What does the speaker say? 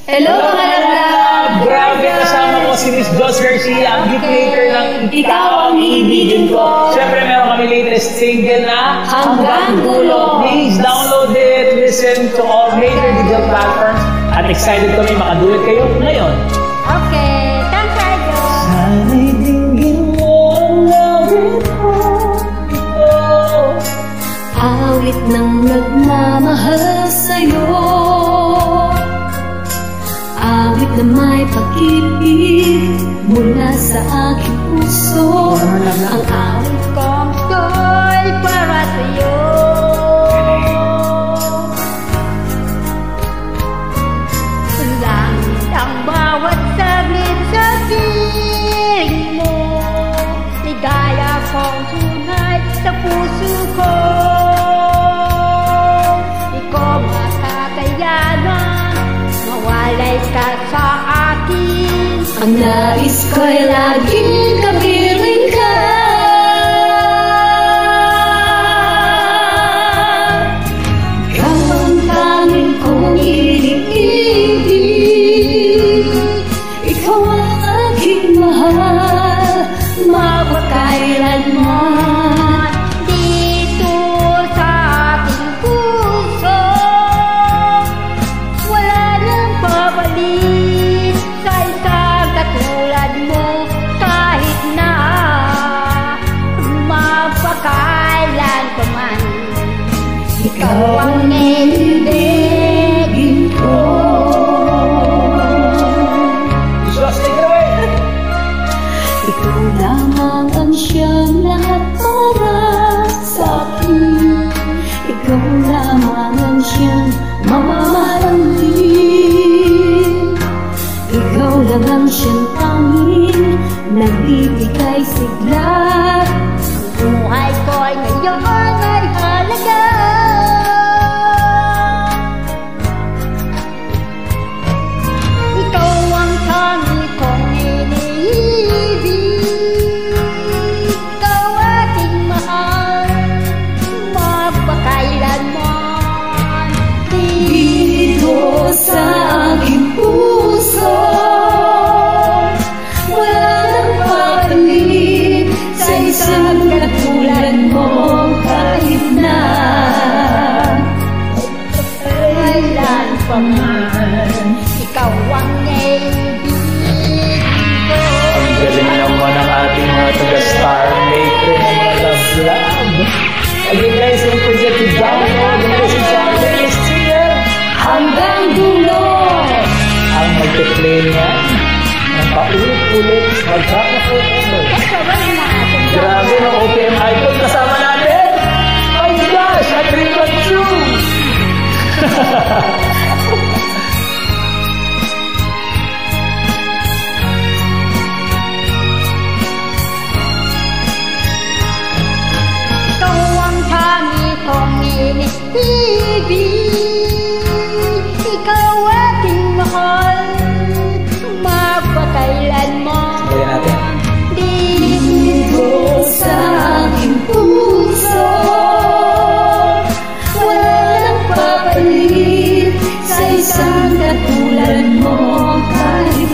Hello mga love! Grabe, kasama ko si Miss Joss Garcia, ang hit maker ng Ikaw ang iibigin ko. Siyempre, meron kami latest single na Hanggang Dulo. Please download it, listen to all major digital platforms. At excited kami makadulot kayo ngayon. Okay, thanks Radio. Sana'y dinggin mo ang awit ko. Awit ng nagmamahal sa'yo. Awit na may pag-ibig mula sa aking puso. Ang awit kong to'y para sa'yo. Langit ang bawat saglit sa piling mo. Ligaya kong tunay sa puso ko. Di ko makakayanan mawalay ka sa akin. Ang nais ko'y laging kapiling ka. Ikaw ang tanging kong iniibig. Ikaw ang aking mahal, mapakailanman. Dito sa aking puso wala nang babalik sa isang katulad mo. Kahit na mapakailan pa man, ikaw ang iibigin ko. Joss, take it away! Ikaw lamang ang siyang lahat para sa akin. Ikaw lamang ang siyang mamahalin. Ikaw lang ang siyang tanging nagbibigay sigla. Ang buhay ko'y ngayon ay halaga. Ikaw ang tanging kong iniibig. Ikaw aking mahal, magpakailanman. Dito sa aking puso wala nang papalit sa isang katulad mo. Kahit na kailan pa man, ikaw ang iibigin ko. Ang galing naman ang ating mga taga-star maker ng mga love. Again guys, don't forget to download and listen sa our latest single, Hanggang Dulo. ang magpe-play niya ng paulit-ulit magkaka-forever. Grabe ng OPM Idol kasama natin! My gosh! A dream come true! Ikaw ang tanging kong iniibig. Ikaw aking mahal, magpakailanman. Sabayan natin. Dito sa aking puso wala nang papalit sa isang katulad mo. Kahit